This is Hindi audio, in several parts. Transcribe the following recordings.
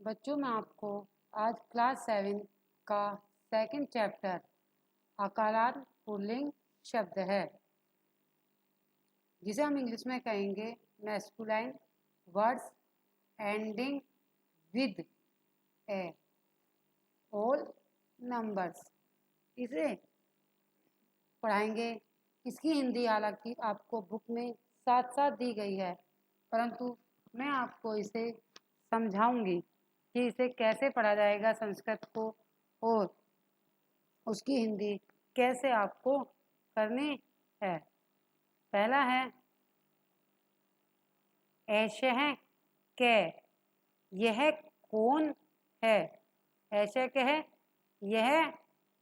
बच्चों मैं आपको आज क्लास 7 का सेकंड चैप्टर अकारांत पुल्लिंग शब्द है जिसे हम इंग्लिश में कहेंगे masculine words ending with A all numbers. इसे पढ़ाएंगे। इसकी हिंदी हालांकि आपको बुक में साथ साथ दी गई है, परंतु मैं आपको इसे समझाऊंगी कि इसे कैसे पढ़ा जाएगा संस्कृत को और उसकी हिंदी कैसे आपको करनी है। पहला है ऐशे है के, यह कौन है। ऐशे के है, यह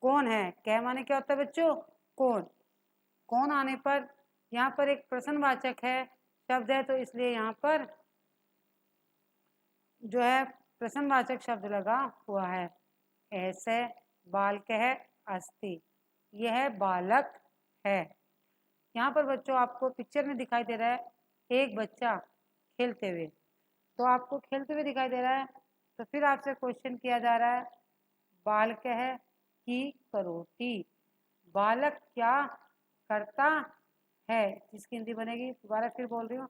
कौन है। क्या माने क्या होता है बच्चों? कौन। कौन आने पर यहाँ पर एक प्रश्नवाचक है शब्द है, तो इसलिए यहाँ पर जो है प्रश्नवाचक शब्द लगा हुआ है। ऐसे बालक है अस्ति, यह बालक है। यहाँ पर बच्चों आपको पिक्चर में दिखाई दे रहा है एक बच्चा खेलते हुए, तो आपको खेलते हुए दिखाई दे रहा है, तो फिर आपसे क्वेश्चन किया जा रहा है बालक है की करोती, बालक क्या करता है, जिसकी हिंदी बनेगी, दोबारा फिर बोल रही हूँ,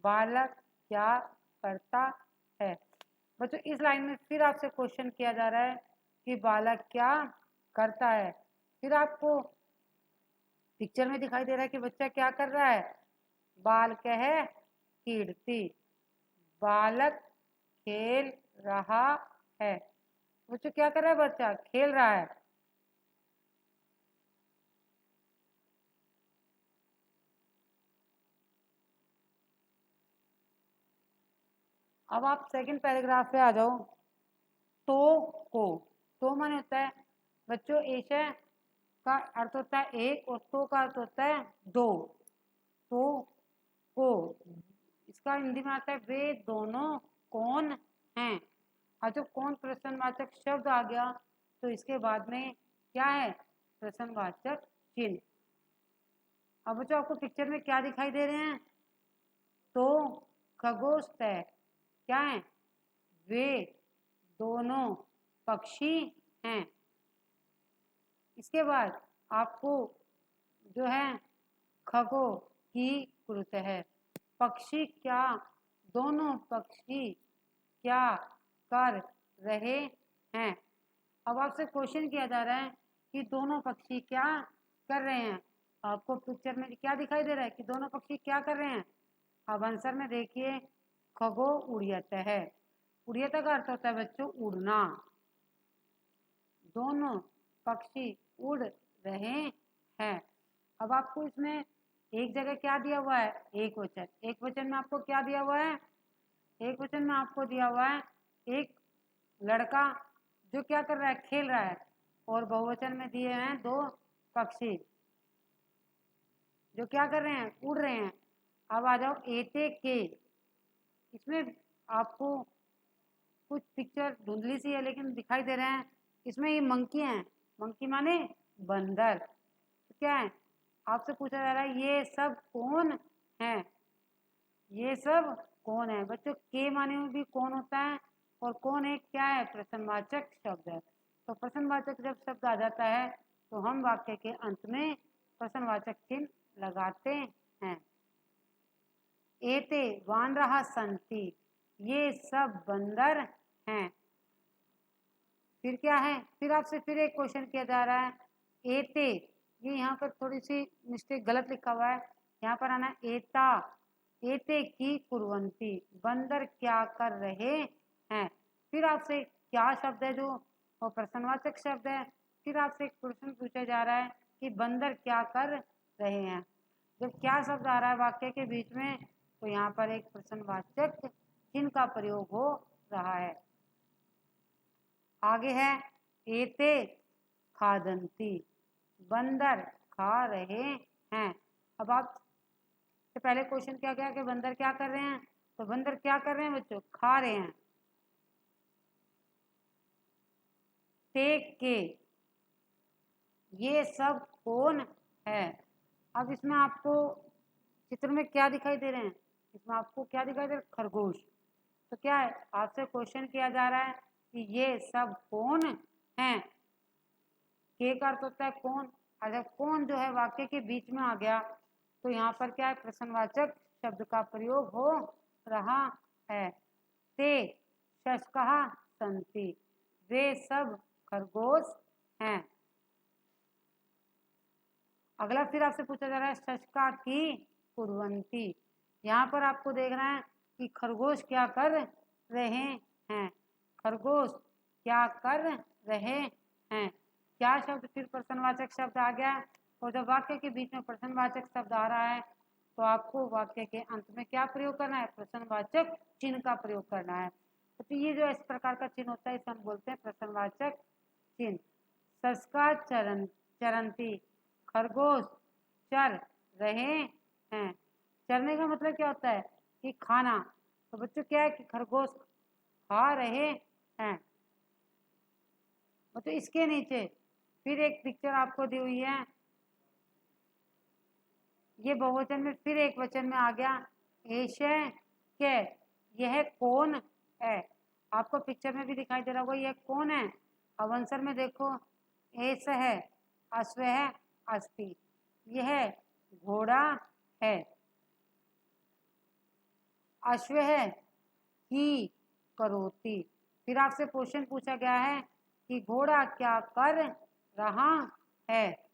बालक क्या करता है। बच्चों इस लाइन में फिर आपसे क्वेश्चन किया जा रहा है कि बालक क्या करता है। फिर आपको पिक्चर में दिखाई दे रहा है कि बच्चा क्या कर रहा है। बालक है कीर्ति, बालक खेल रहा है। बच्चों क्या कर रहा है? बच्चा खेल रहा है। अब आप सेकंड पैराग्राफ पे आ जाओ। तो को, तो माने होता है बच्चों एशा का अर्थ होता है एक और तो का अर्थ होता है दो। तो को इसका हिंदी में आता है वे दोनों कौन हैं। और जब कौन प्रश्नवाचक शब्द आ गया तो इसके बाद में क्या है? प्रश्नवाचक चिन्ह। अब बच्चों आपको पिक्चर में क्या दिखाई दे रहे हैं? तो खगोश है, क्या है? वे दोनों पक्षी हैं। इसके बाद आपको जो है खगो की कृत है, पक्षी क्या, दोनों पक्षी क्या कर रहे हैं। अब आपसे क्वेश्चन किया जा रहा है कि दोनों पक्षी क्या कर रहे हैं। आपको पिक्चर में क्या दिखाई दे रहा है कि दोनों पक्षी क्या कर रहे हैं। अब आंसर में देखिए खगो उड़ियत है, उड़ियत का अर्थ होता है बच्चों उड़ना। दोनों पक्षी उड़ रहे हैं। अब आपको इसमें एक जगह क्या दिया हुआ है? एक वचन। एक वचन में आपको क्या दिया हुआ है? एक वचन में आपको दिया हुआ है एक लड़का जो क्या कर रहा है? खेल रहा है। और बहुवचन में दिए हैं दो पक्षी जो क्या कर रहे हैं? उड़ रहे हैं। अब आ जाओ एते के, इसमें आपको कुछ पिक्चर धुंधली सी है लेकिन दिखाई दे रहे हैं। इसमें ये मंकी हैं, मंकी माने बंदर। तो क्या है? आपसे पूछा जा रहा है ये सब कौन है, ये सब कौन है। बच्चों के माने में भी कौन होता है और कौन एक क्या है? प्रश्नवाचक शब्द है। तो प्रश्नवाचक जब शब्द आ जाता है तो हम वाक्य के अंत में प्रश्नवाचक चिन्ह लगाते हैं। एते वानरहा संति, ये सब बंदर हैं। फिर क्या है? फिर आपसे फिर एक क्वेश्चन किया जा रहा है एते, ये यहाँ पर थोड़ी सी मिस्टेक गलत लिखा हुआ है, यहाँ पर आना एता, एते की कुर्वंती, बंदर क्या कर रहे हैं। फिर आपसे क्या शब्द है जो वो प्रश्नवाचक शब्द है। फिर आपसे एक प्रश्न पूछा जा रहा है कि बंदर क्या कर रहे हैं। जब क्या शब्द आ रहा है वाक्य के बीच में तो यहाँ पर एक प्रश्नवाचक चिन्ह का प्रयोग हो रहा है। आगे है एते खादंती, बंदर खा रहे हैं। अब आप से पहले क्वेश्चन क्या गया कि बंदर क्या कर रहे हैं, तो बंदर क्या कर रहे हैं बच्चों? खा रहे हैं। ते के, ये सब कौन है। अब इसमें आपको चित्र में क्या दिखाई दे रहे हैं? इसमें आपको क्या दिखाई दे रहा है? खरगोश। तो क्या है, आपसे क्वेश्चन किया जा रहा है कि ये सब कौन हैं। के का अर्थ होता है कौन। अगर कौन जो है वाक्य के बीच में आ गया तो यहाँ पर क्या है, प्रश्नवाचक शब्द का प्रयोग हो रहा है। ते शशकः सन्ति, वे सब खरगोश हैं। अगला फिर आपसे पूछा जा रहा है शशका की कुर्वन्ति। यहाँ पर आपको देख रहे हैं कि खरगोश क्या कर रहे हैं। खरगोश क्या कर रहे हैं, क्या शब्द फिर प्रश्नवाचक शब्द आ गया। और जब वाक्य के बीच में प्रश्नवाचक शब्द आ रहा है तो आपको वाक्य के अंत में क्या प्रयोग करना है, प्रश्नवाचक चिन्ह का प्रयोग करना है। तो ये जो इस प्रकार का चिन्ह होता है इसे हम बोलते हैं प्रश्नवाचक चिन्ह। शशका चरंती, खरगोश चर रहे हैं। चरने का मतलब क्या होता है कि खाना। तो बच्चों क्या है कि खरगोश खा रहे हैं। तो इसके नीचे फिर एक पिक्चर आपको दी हुई है, ये बहुवचन में फिर एक वचन में आ गया ऐशे के, यह कौन है। आपको पिक्चर में भी दिखाई दे रहा होगा यह कौन है। अब आंसर में देखो, ऐस है, अश्व है, अस्ति, यह घोड़ा है, अश्व है, ही करोति। फिर आपसे क्वेश्चन पूछा गया है कि घोड़ा क्या कर रहा है।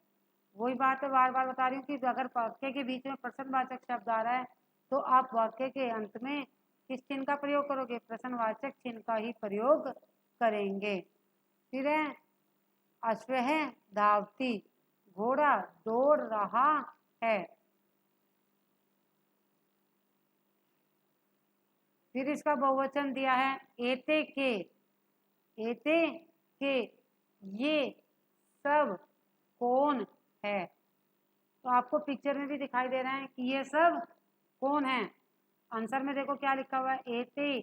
वही बात है, बार बार बता रही हूँ कि अगर वाक्य के बीच में प्रश्नवाचक शब्द आ रहा है तो आप वाक्य के अंत में किस चिन्ह का प्रयोग करोगे, प्रश्नवाचक चिन्ह का ही प्रयोग करेंगे। फिर है अश्व है धावती, घोड़ा दौड़ रहा है। फिर इसका बहुवचन दिया है एते के, एते के, ये सब कौन है। तो आपको पिक्चर में भी दिखाई दे रहा है कि ये सब कौन है। आंसर में देखो क्या लिखा हुआ है, एते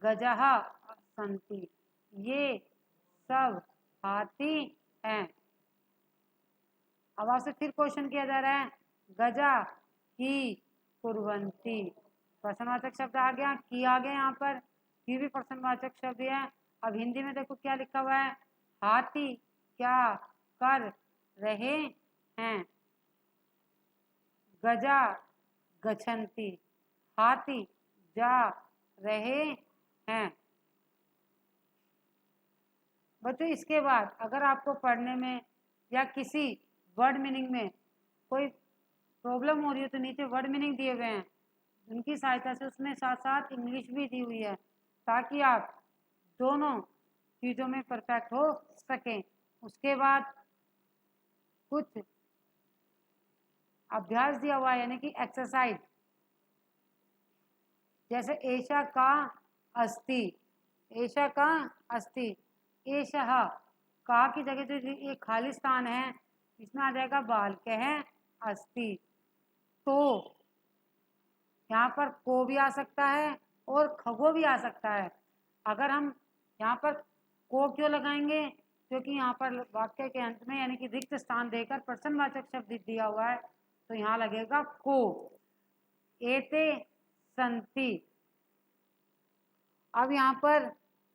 गजः सन्ति, ये सब हाथी हैं। अब आपसे फिर क्वेश्चन किया जा रहा है गजा की कुर्वन्ति, प्रश्नवाचक शब्द आ गया, की आ गया यहाँ पर, फिर भी प्रश्नवाचक शब्द है। अब हिंदी में देखो क्या लिखा हुआ है, हाथी क्या कर रहे हैं। गजा गच्छन्ति, हाथी जा रहे हैं। बच्चों इसके बाद अगर आपको पढ़ने में या किसी वर्ड मीनिंग में कोई प्रॉब्लम हो रही है तो नीचे वर्ड मीनिंग दिए हुए हैं, उनकी सहायता से उसमें साथ साथ इंग्लिश भी दी हुई है ताकि आप दोनों चीज़ों में परफेक्ट हो सकें। उसके बाद कुछ अभ्यास दिया हुआ है यानी कि एक्सरसाइज, जैसे एषा का अस्ति, एषा का अस्ति, एषः का की जगह जो ये खाली स्थान है इसमें आ जाएगा बालकः अस्ति। तो यहाँ पर को भी आ सकता है और खगो भी आ सकता है। अगर हम यहाँ पर को क्यों लगाएंगे, क्योंकि यहाँ पर वाक्य के अंत में यानी कि रिक्त स्थान देकर प्रश्नवाचक शब्द दिया हुआ है तो यहाँ लगेगा को। एते संति, अब यहाँ पर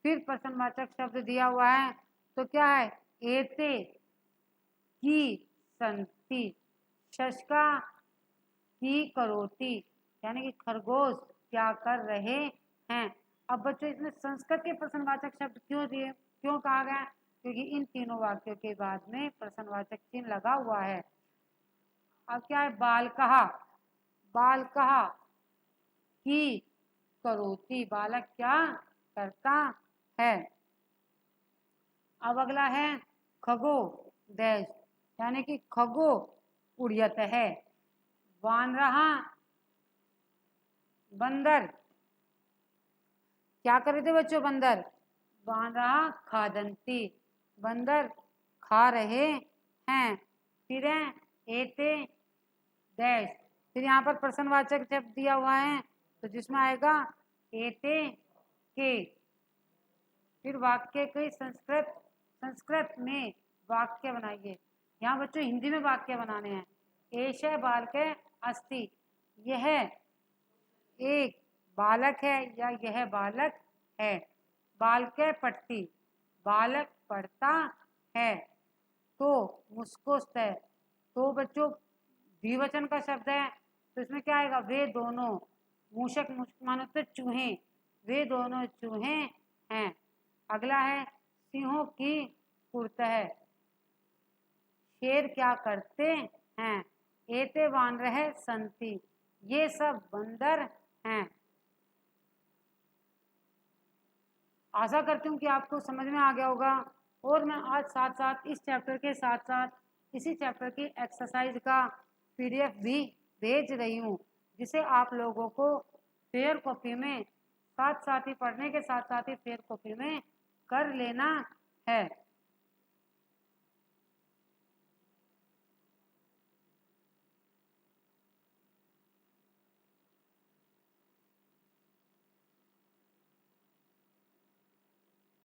फिर प्रश्नवाचक शब्द दिया हुआ है तो क्या है, एते की संति, शशका की करोति, यानी कि खरगोश क्या कर रहे हैं। अब बच्चों इसमें संस्कृत के प्रश्नवाचक शब्द क्यों दिए, क्यों कहा गया, क्योंकि इन तीनों वाक्यों के बाद में प्रश्नवाचक चिन्ह लगा हुआ है। अब क्या है, बालकः, बालकः की करोति, बालक क्या करता है। अब अगला है खगो डैश, यानी कि खगो उड़ियत है। वानरः बंदर क्या कर रहे थे बच्चों, बंदर, वानरः खादन्ति, बंदर खा रहे हैं। फिर है एते डैश, फिर यहाँ पर प्रश्नवाचक जब दिया हुआ है तो जिसमें आएगा एते के। फिर वाक्य के संस्कृत में वाक्य बनाइए। यहाँ बच्चों हिंदी में वाक्य बनाने हैं। एषः बालकः अस्ति, यह एक बालक है या यह बालक है। बालके पढ़ती, बालक पढ़ता है। तो मुस्कुस्त है, तो बच्चों द्विवचन का शब्द है, तो इसमें क्या आएगा? वे दोनों। मूषक, मूषक मानो तो चूहे, वे दोनों चूहे हैं। अगला है सिंहों की कुर्त है। शेर क्या करते हैं? एते वानरह संति, ये सब बंदर हैं। आशा करती हूँ कि आपको समझ में आ गया होगा। और मैं आज साथ साथ इस चैप्टर के साथ साथ इसी चैप्टर की एक्सरसाइज का PDF भी भेज रही हूँ, जिसे आप लोगों को फेयर कॉपी में साथ साथ ही पढ़ने के साथ साथ ही फेयर कॉपी में कर लेना है।